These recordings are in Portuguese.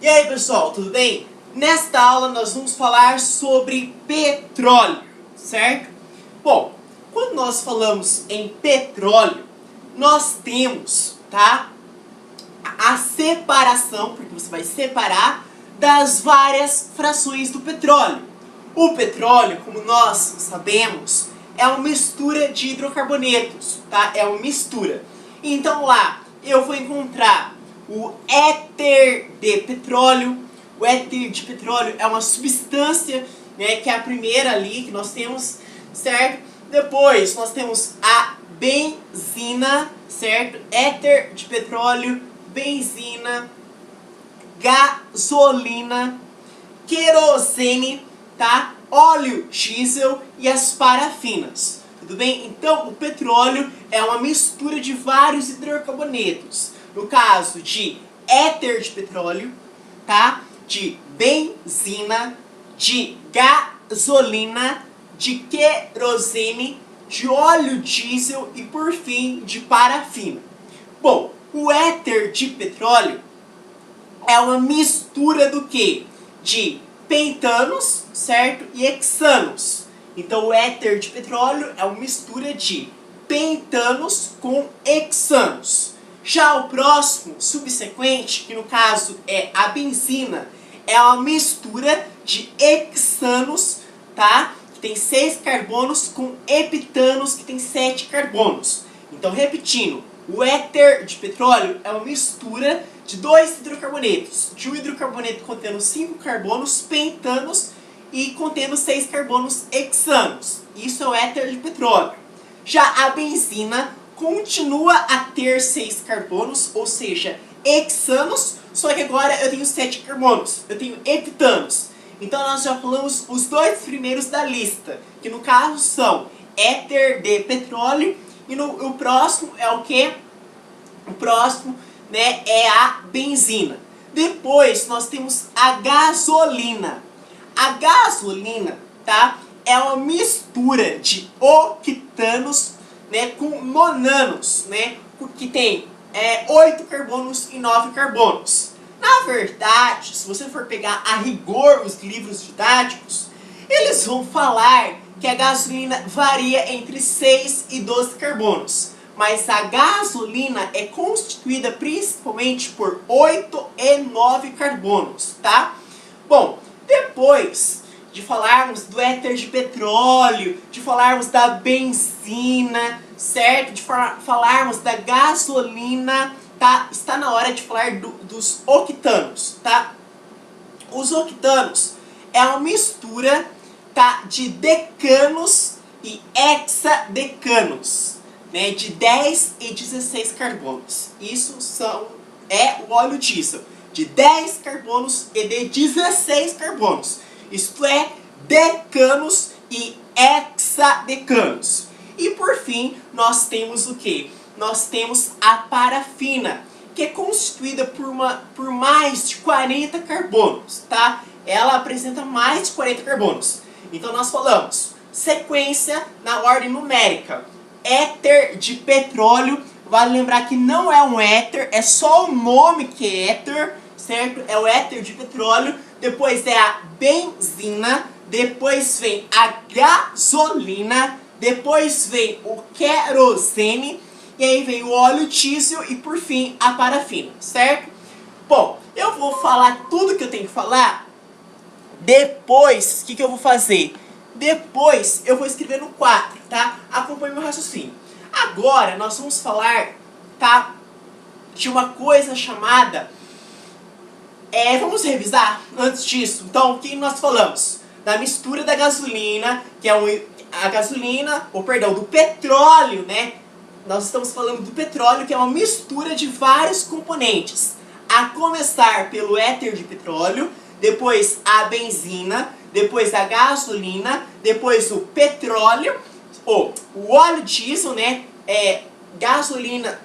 E aí pessoal, tudo bem? Nesta aula nós vamos falar sobre petróleo, certo? Bom, quando nós falamos em petróleo, nós temos, tá, a separação, porque você vai separar das várias frações do petróleo. O petróleo, como nós sabemos, é uma mistura de hidrocarbonetos, tá? É uma mistura. Então lá eu vou encontrar o éter de petróleo. O éter de petróleo é uma substância, né, que é a primeira ali que nós temos, certo? Depois nós temos a benzina, certo? Éter de petróleo, benzina, gasolina, querosene, tá? Óleo diesel e as parafinas. Tudo bem? Então, o petróleo é uma mistura de vários hidrocarbonetos. No caso de éter de petróleo, tá? De benzina, de gasolina, de querosene, de óleo diesel e, por fim, de parafina. Bom, o éter de petróleo é uma mistura do que? De pentanos, certo? E hexanos. Então o éter de petróleo é uma mistura de pentanos com hexanos. Já o próximo, subsequente, que no caso é a benzina, é uma mistura de hexanos, tá? Que tem 6 carbonos com heptanos, que tem 7 carbonos. Então repetindo, o éter de petróleo é uma mistura de 2 hidrocarbonetos. De um hidrocarboneto contendo 5 carbonos pentanos e contendo 6 carbonos hexanos. Isso é o éter de petróleo. Já a benzina continua a ter 6 carbonos, ou seja, hexanos, só que agora eu tenho 7 carbonos, eu tenho heptanos. Então nós já falamos os dois primeiros da lista, que no caso são éter de petróleo, e o próximo é o que? O próximo, né, é a benzina. Depois nós temos a gasolina. A gasolina, tá, é uma mistura de octanos, né, com nonanos, né, que tem 8 carbonos e 9 carbonos. Na verdade, se você for pegar a rigor os livros didáticos, eles vão falar que a gasolina varia entre 6 e 12 carbonos. Mas a gasolina é constituída principalmente por 8 e 9 carbonos, tá? Bom, depois de falarmos do éter de petróleo, de falarmos da benzina, certo? De falarmos da gasolina, tá? Está na hora de falar dos octanos, tá? Os octanos é uma mistura, tá, de decanos e hexadecanos, né, de 10 e 16 carbonos. Isso é o óleo diesel, de 10 carbonos e de 16 carbonos. Isto é, decanos e hexadecanos. E por fim, nós temos o que? Nós temos a parafina, que é constituída por mais de 40 carbonos, tá? Ela apresenta mais de 40 carbonos. Então nós falamos sequência na ordem numérica. Éter de petróleo, vale lembrar que não é um éter, é só o nome que é éter, certo? É o éter de petróleo. Depois é a benzina, depois vem a gasolina, depois vem o querosene, e aí vem o óleo diesel e por fim a parafina, certo? Bom, eu vou falar tudo que eu tenho que falar. Depois, o que eu vou fazer? Depois eu vou escrever no quadro, tá? Acompanhe meu raciocínio. Agora nós vamos falar, tá, de uma coisa chamada... vamos revisar antes disso. Então, o que nós falamos? Da mistura da gasolina, que é a gasolina, ou perdão, do petróleo, né? Nós estamos falando do petróleo, que é uma mistura de vários componentes. A começar pelo éter de petróleo, depois a benzina, depois a gasolina, depois o petróleo, ou o óleo diesel, né? Gasolina,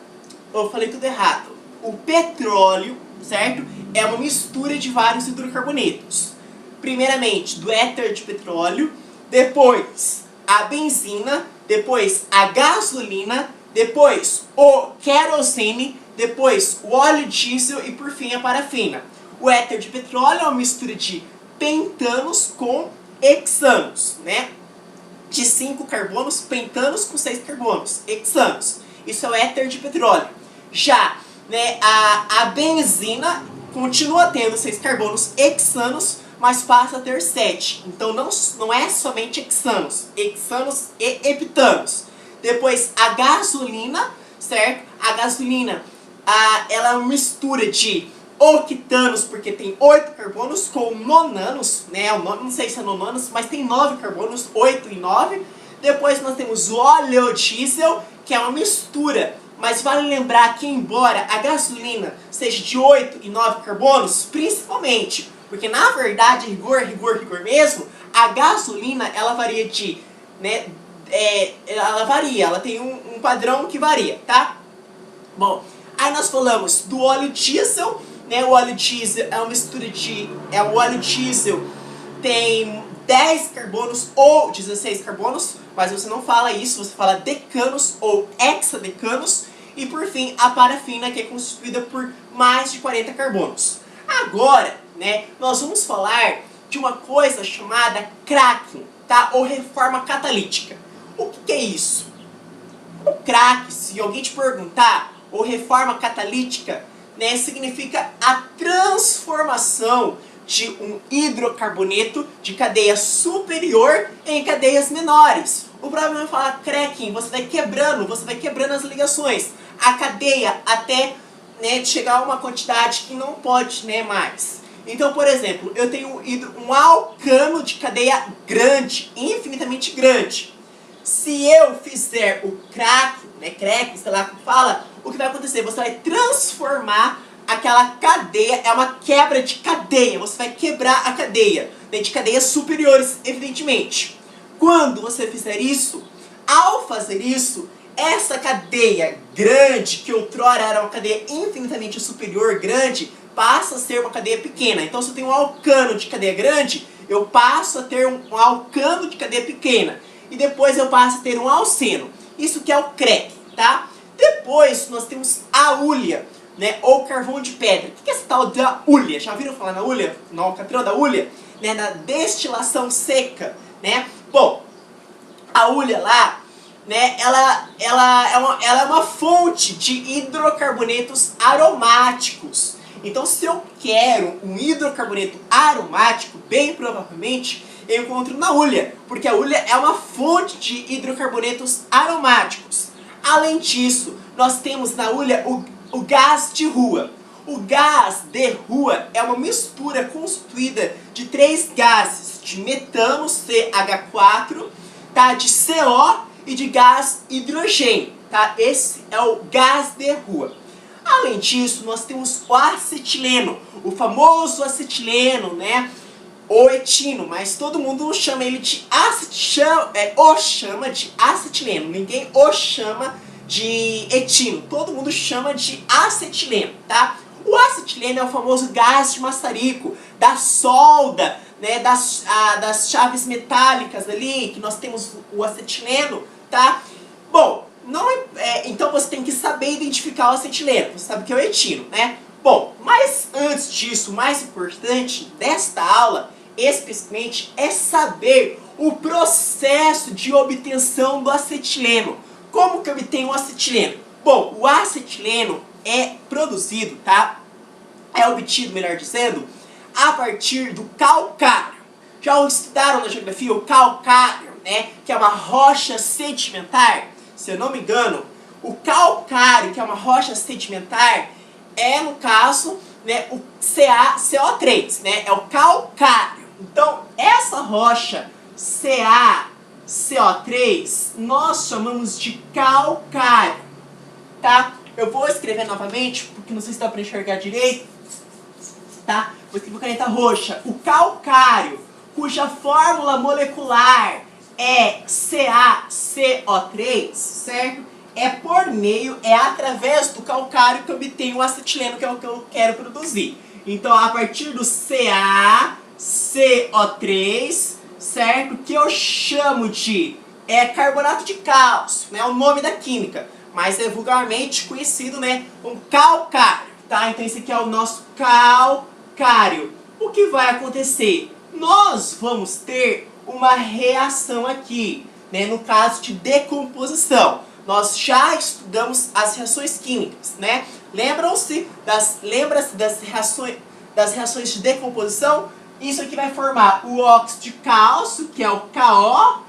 eu falei tudo errado. O petróleo, certo? É uma mistura de vários hidrocarbonetos. Primeiramente do éter de petróleo, depois a benzina, depois a gasolina, depois o querosene, depois o óleo diesel e por fim a parafina. O éter de petróleo é uma mistura de pentanos com hexanos, né? De 5 carbonos, pentanos com 6 carbonos, hexanos. Isso é o éter de petróleo. Já, né, a benzina continua tendo 6 carbonos hexanos, mas passa a ter 7. Então não é somente hexanos e heptanos. Depois a gasolina, certo? A gasolina, ela é uma mistura de octanos, porque tem 8 carbonos, com nonanos, né? Não sei se é nonanos, mas tem 9 carbonos, 8 e 9. Depois nós temos o óleo-diesel, que é uma mistura. Mas vale lembrar que, embora a gasolina seja de 8 e 9 carbonos, principalmente, porque na verdade, rigor mesmo, a gasolina, ela varia de, né, ela tem um padrão que varia, tá? Bom, aí nós falamos do óleo diesel, né? O óleo diesel é uma mistura de, o óleo diesel tem 10 carbonos ou 16 carbonos, mas você não fala isso, você fala decanos ou hexadecanos. E por fim, a parafina, que é constituída por mais de 40 carbonos. Agora, né, nós vamos falar de uma coisa chamada cracking, tá? Ou reforma catalítica. O que é isso? O cracking, se alguém te perguntar, ou reforma catalítica, né, significa a transformação de um hidrocarboneto de cadeia superior em cadeias menores. O problema é falar cracking, você vai quebrando as ligações, a cadeia até, né, chegar a uma quantidade que não pode, né, mais. Então, por exemplo, eu tenho um alcano de cadeia grande, infinitamente grande. Se eu fizer o cracking, né, cracking, sei lá como fala, o que vai acontecer? Você vai transformar aquela cadeia, é uma quebra de cadeia, você vai quebrar a cadeia, né, de cadeias superiores, evidentemente. Quando você fizer isso, ao fazer isso, essa cadeia grande, que outrora era uma cadeia infinitamente superior, grande, passa a ser uma cadeia pequena. Então, se eu tenho um alcano de cadeia grande, eu passo a ter um alcano de cadeia pequena. E depois eu passo a ter um alceno. Isso que é o cracking, tá? Depois, nós temos a hulha, né, ou carvão de pedra. O que é essa tal da hulha? Já ouviram falar na hulha? No alcatrão da hulha? Né, na destilação seca, né? Bom, a hulha lá, né, ela é uma fonte de hidrocarbonetos aromáticos. Então, se eu quero um hidrocarboneto aromático, bem provavelmente eu encontro na hulha, porque a hulha é uma fonte de hidrocarbonetos aromáticos. Além disso, nós temos na hulha o gás de rua. O gás de rua é uma mistura constituída de 3 gases, de metano, CH4, tá? De CO e de gás hidrogênio, tá? Esse é o gás de rua. Além disso, nós temos o acetileno, o famoso acetileno, né? O etino, mas todo mundo chama ele de chama de acetileno, ninguém o chama de etino, todo mundo chama de acetileno, tá? O acetileno é o famoso gás de maçarico, da solda, né, das chaves metálicas ali, que nós temos o acetileno, tá? Bom, então você tem que saber identificar o acetileno, você sabe que é o etino, né? Bom, mas antes disso, o mais importante desta aula, especificamente, é saber o processo de obtenção do acetileno. Como que eu obtenho o acetileno? Bom, o acetileno é produzido, tá? É obtido, melhor dizendo, a partir do calcário. Já estudaram na geografia o calcário, né? Que é uma rocha sedimentar? Se eu não me engano, o calcário, que é uma rocha sedimentar, é, no caso, né, o CO3, né? É o calcário. Então, essa rocha CO3, nós chamamos de calcário, tá? Eu vou escrever novamente, porque não sei se dá para enxergar direito, tá? Vou escrever com caneta roxa. O calcário, cuja fórmula molecular é CaCO3, certo? É através do calcário que eu obtenho o acetileno, que é o que eu quero produzir. Então, a partir do CaCO3, certo? Que eu chamo de carbonato de cálcio, né? É o nome da química, mas é vulgarmente conhecido, né, como calcário, tá? Então esse aqui é o nosso calcário, calcário. O que vai acontecer? Nós vamos ter uma reação aqui, né? No caso de decomposição. Nós já estudamos as reações químicas, né? Lembram-se das reações de decomposição? Isso aqui vai formar o óxido de cálcio, que é o KO,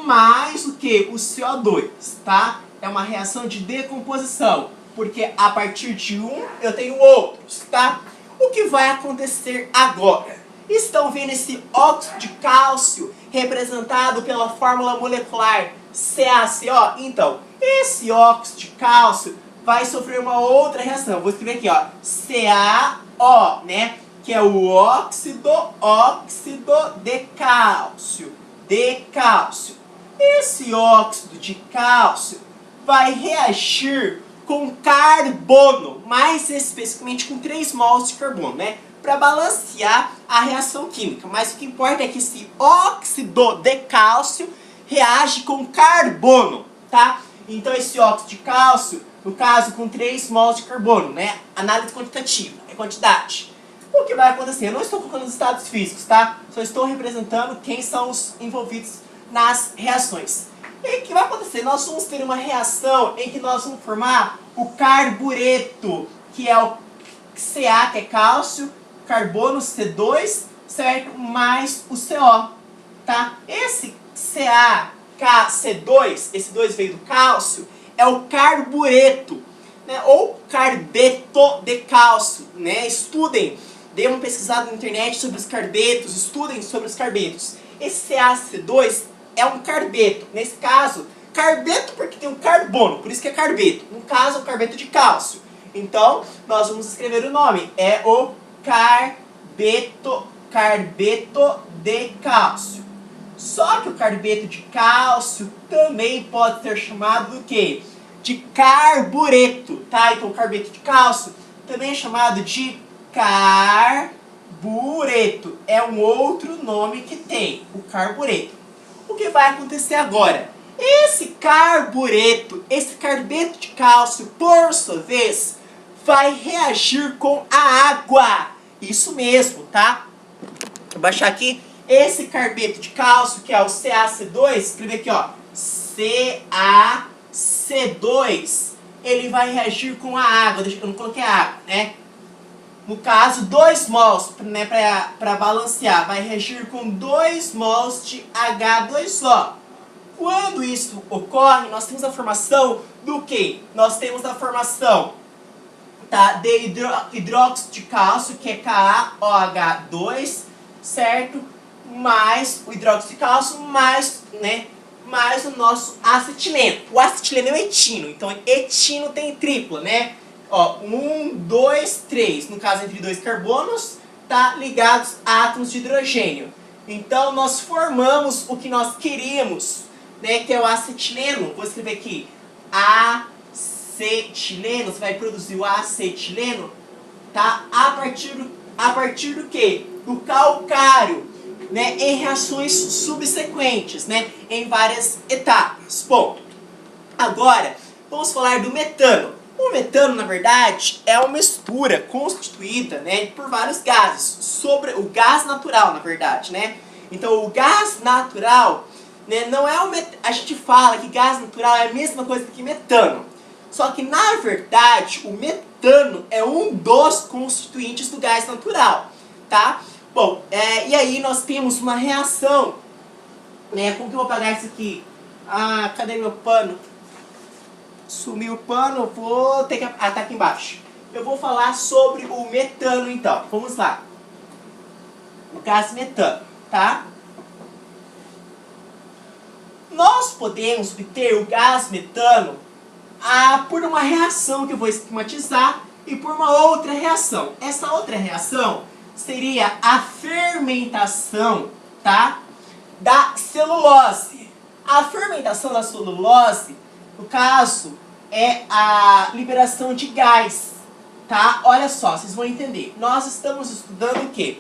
mais o que? O CO2, tá? É uma reação de decomposição, porque a partir de um eu tenho outros, tá? O que vai acontecer agora? Estão vendo esse óxido de cálcio representado pela fórmula molecular CaCO? Então, esse óxido de cálcio vai sofrer uma outra reação. Vou escrever aqui, ó, CaO, né? Que é o óxido de cálcio. Esse óxido de cálcio vai reagir com carbono, mais especificamente com 3 mols de carbono, né? Para balancear a reação química. Mas o que importa é que esse óxido de cálcio reage com carbono, tá? Então esse óxido de cálcio, no caso com 3 mols de carbono, né? Análise quantitativa, é quantidade. O que vai acontecer? Eu não estou colocando os estados físicos, tá? Só estou representando quem são os envolvidos nas reações. E o que vai acontecer? Nós vamos ter uma reação em que nós vamos formar o carbureto, que é o Ca, que é cálcio, carbono, C2, certo? Mais o CO, tá? Esse CaCC2, esse 2 veio do cálcio, é o carbureto, né? Ou carbeto de cálcio, né? Estudem, dê uma pesquisada na internet sobre os carbetos, estudem sobre os carbetos. Esse CaC2 é um carbeto, nesse caso, carbeto porque tem um carbono, por isso que é carbeto. No caso, é o carbeto de cálcio. Então, nós vamos escrever o nome, é o carbeto de cálcio. Só que o carbeto de cálcio também pode ser chamado do quê? De carbureto, tá? Então o carbeto de cálcio também é chamado de carbureto. É um outro nome que tem, o carbureto. O que vai acontecer agora? Esse carbureto, esse carbeto de cálcio, por sua vez, vai reagir com a água. Isso mesmo, tá? Vou baixar aqui. Esse carbeto de cálcio, que é o CaC2, escrever aqui, ó, CaC2, ele vai reagir com a água. Deixa eu não coloquei a água, né? No caso, 2 mols, né, para balancear, vai reagir com 2 mols de H2O. Quando isso ocorre, nós temos a formação do quê? Nós temos a formação, tá, de hidróxido de cálcio, que é KaOH2, certo? Mais o hidróxido de cálcio, mais, né, mais o nosso acetileno. O acetileno é o etino, então etino tem tripla, né? Ó, 1, 2, 3, no caso entre 2 carbonos, tá, ligados a átomos de hidrogênio. Então nós formamos o que nós queríamos, né, que é o acetileno. Vou escrever aqui, acetileno, você vai produzir o acetileno, tá, a partir do quê? Do calcário, né, em reações subsequentes, né, em várias etapas. Ponto. Agora, vamos falar do metano. O metano, na verdade, é uma mistura constituída, né, por vários gases, sobre o gás natural, na verdade, né. Então, o gás natural, né, não é o a gente fala que gás natural é a mesma coisa que metano. Só que, na verdade, o metano é um dos constituintes do gás natural, tá? Bom, e aí nós temos uma reação, né? Como que eu vou apagar isso aqui? Ah, cadê meu pano? Sumiu o pano, vou ter que... Ah, tá aqui embaixo. Eu vou falar sobre o metano, então. Vamos lá. O gás metano, tá? Nós podemos obter o gás metano por uma reação que eu vou esquematizar e por uma outra reação. Essa outra reação seria a fermentação, tá, da celulose. A fermentação da celulose, no caso, é a liberação de gás, tá? Olha só, vocês vão entender. Nós estamos estudando o quê?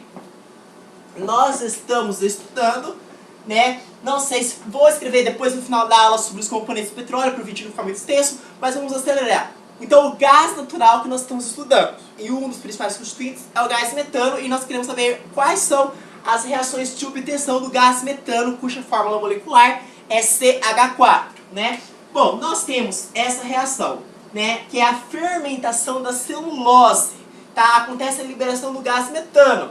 Nós estamos estudando, né? Não sei se vou escrever depois no final da aula sobre os componentes do petróleo, para o vídeo não ficar muito extenso, mas vamos acelerar. Então, o gás natural que nós estamos estudando, e um dos principais constituintes é o gás metano, e nós queremos saber quais são as reações de obtenção do gás metano, cuja fórmula molecular é CH4, né? Bom, nós temos essa reação, né, que é a fermentação da celulose, tá? Acontece a liberação do gás metano,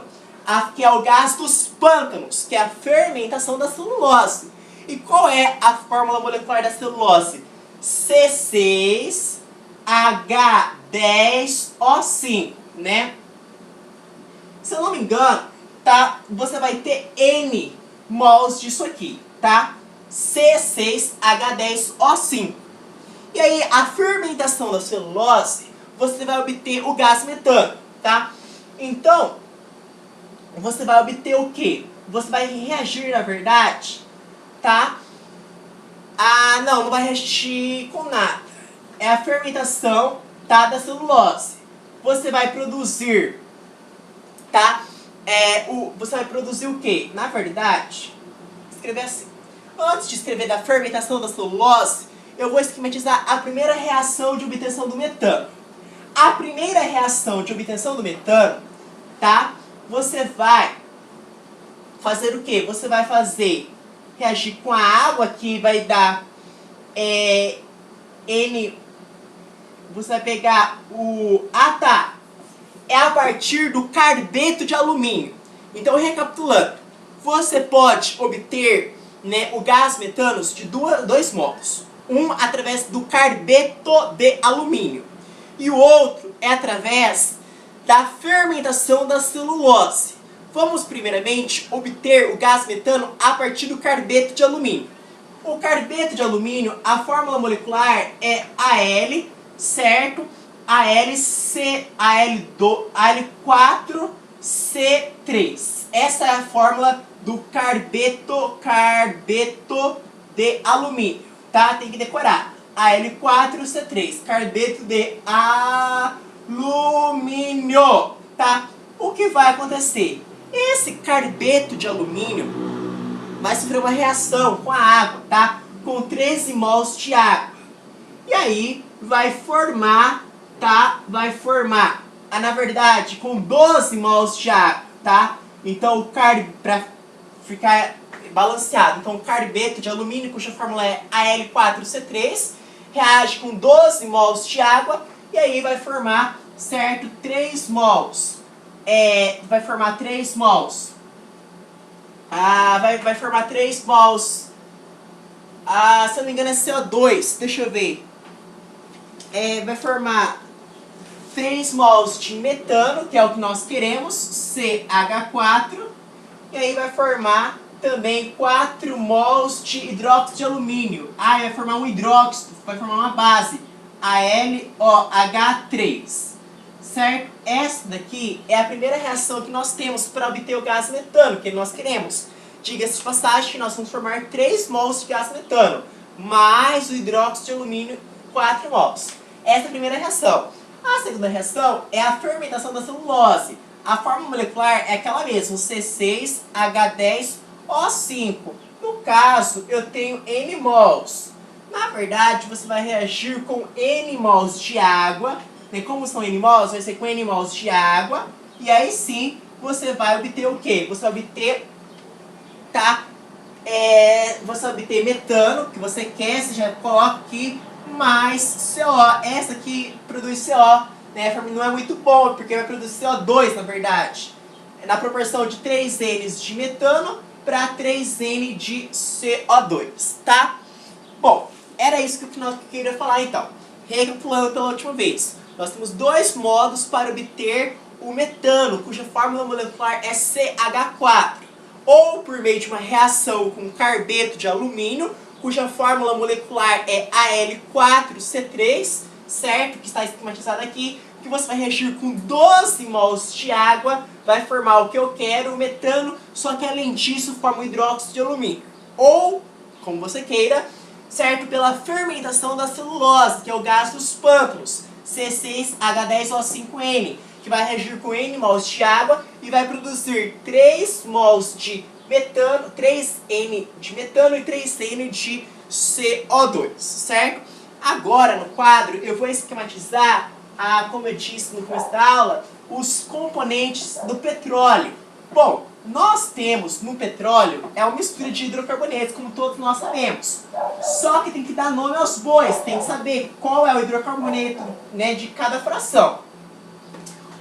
que é o gás dos pântanos, que é a fermentação da celulose. E qual é a fórmula molecular da celulose? C6H10O5, né? Se eu não me engano, tá? Você vai ter N mols disso aqui, tá? C6H10O5. E aí, a fermentação da celulose, você vai obter o gás metano, tá? Então, você vai obter o quê? Você vai reagir, na verdade, tá? Não vai reagir com nada. É a fermentação, tá, da celulose. Você vai produzir, tá? Você vai produzir o quê? Na verdade, escrever assim. Antes de escrever da fermentação da celulose, eu vou esquematizar a primeira reação de obtenção do metano. A primeira reação de obtenção do metano, tá? Você vai fazer o quê? Você vai reagir com a água, que vai dar N. Você vai pegar é a partir do carbeto de alumínio. Então, recapitulando, você pode obter, né, o gás metano de dois modos. Um através do carbeto de alumínio e o outro é através da fermentação da celulose. Vamos primeiramente obter o gás metano a partir do carbeto de alumínio. O carbeto de alumínio, a fórmula molecular é Al, certo? Al4C3. Essa é a fórmula do carbeto de alumínio, tá? Tem que decorar. Al4C3, carbeto de alumínio, tá? O que vai acontecer? Esse carbeto de alumínio vai sofrer uma reação com a água, tá? Com 13 mols de água. E aí vai formar, tá? Na verdade, com 12 mols de água, tá? Então, para ficar balanceado, então o carbeto de alumínio, cuja fórmula é Al4C3, reage com 12 mols de água e aí vai formar, certo, 3 mols. Vai formar 3 mols. Vai formar 3 mols. Se eu não me engano é CO2, deixa eu ver. Vai formar 3 mols de metano, que é o que nós queremos, CH4. E aí vai formar também 4 mols de hidróxido de alumínio. Vai formar um hidróxido, vai formar uma base, AlOH3. Certo? Essa daqui é a primeira reação que nós temos para obter o gás metano, que nós queremos. Diga-se de passagem que nós vamos formar 3 mols de gás metano, mais o hidróxido de alumínio, 4 mols. Essa é a primeira reação. A segunda reação é a fermentação da celulose. A fórmula molecular é aquela mesma, C6H10O5. No caso, eu tenho N mols. Na verdade, você vai reagir com N mols de água. Como são N mols, vai ser com N mols de água. E aí sim, você vai obter o quê? Você vai obter, tá? Você vai obter metano, que você quer, você já coloca aqui, mais CO. Essa aqui produz CO, né? Não é muito bom, porque vai produzir CO2, na verdade. Na proporção de 3N de metano para 3N de CO2, tá? Bom, era isso que eu queria falar então. Recapitulando pela última vez. Nós temos dois modos para obter o metano, cuja fórmula molecular é CH4. Ou por meio de uma reação com carbeto de alumínio, cuja fórmula molecular é Al4C3, certo? Que está esquematizado aqui, que você vai reagir com 12 mols de água, vai formar o que eu quero, o metano, só que além disso forma o hidróxido de alumínio. Ou, como você queira, certo? Pela fermentação da celulose, que é o gás dos pântanos, C6H10O5N, que vai reagir com N mols de água e vai produzir 3 mols de metano, 3N de metano e 3N de CO2, certo? Agora, no quadro, eu vou esquematizar, como eu disse no começo da aula, os componentes do petróleo. Bom, nós temos no petróleo, é uma mistura de hidrocarbonetos, como todos nós sabemos. Só que tem que dar nome aos bois, tem que saber qual é o hidrocarboneto, né, de cada fração.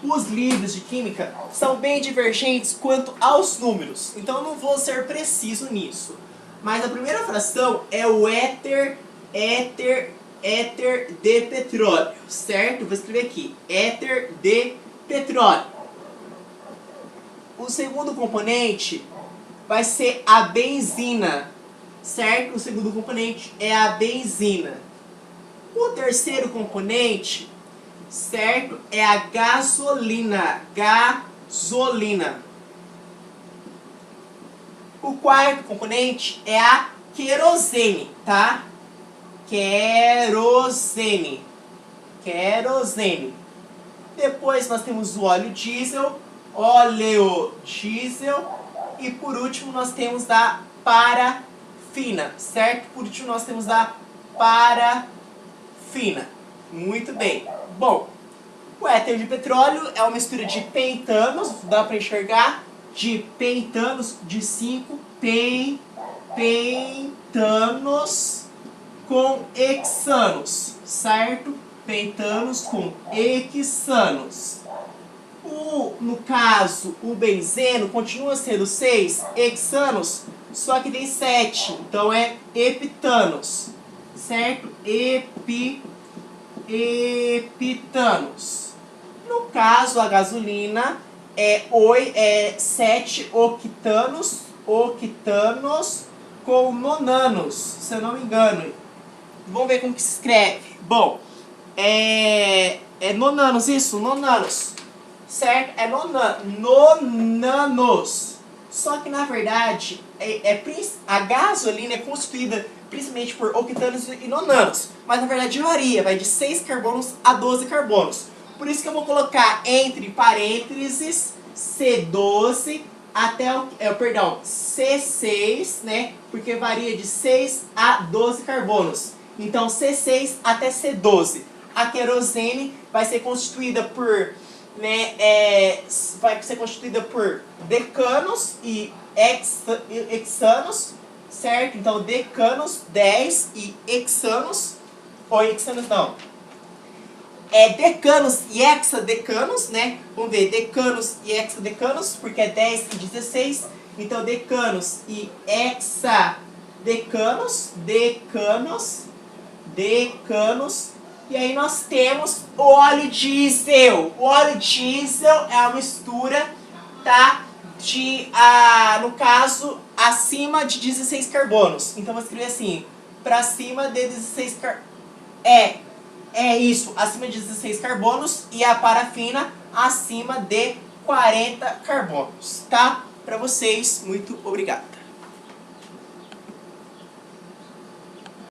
Os livros de química são bem divergentes quanto aos números, então eu não vou ser preciso nisso. Mas a primeira fração é o éter de petróleo, certo? Vou escrever aqui, éter de petróleo. O segundo componente vai ser a benzina, certo? O segundo componente é a benzina. O terceiro componente, certo, é a gasolina, O quarto componente é a querosene, tá? Querosene. Depois nós temos o óleo diesel, e por último nós temos a parafina, certo? Por último nós temos a parafina. Muito bem. Bom, o éter de petróleo é uma mistura de pentanos, dá para enxergar, de pentanos, de 5 pentanos com hexanos, certo? Pentanos com hexanos. No caso, o benzeno continua sendo 6 hexanos, só que tem 7, então é heptanos, certo? Heptanos. No caso, a gasolina é 7 octanos com nonanos, se eu não me engano. Vamos ver como que se escreve. Bom, é nonanos isso? Nonanos. Certo? É nonanos. Só que na verdade, a gasolina é constituída principalmente por octanos e nonanos. Mas na verdade varia, vai de 6 carbonos a 12 carbonos. Por isso que eu vou colocar entre parênteses C12 até C6, né? Porque varia de 6 a 12 carbonos. Então C6 até C12. A querosene vai ser constituída por, decanos e hexanos, certo? Então decanos 10 e hexanos, ou hexanos não, decanos e hexadecanos, né? Vamos ver, decanos e hexadecanos, porque é 10 e 16. Então decanos e hexadecanos, decanos. E aí nós temos o óleo diesel. O óleo diesel é uma mistura, tá? No caso, acima de 16 carbonos. Então vou escrever assim, para cima de 16 carbonos. É isso, acima de 16 carbonos, e a parafina acima de 40 carbonos, tá? Para vocês, muito obrigado.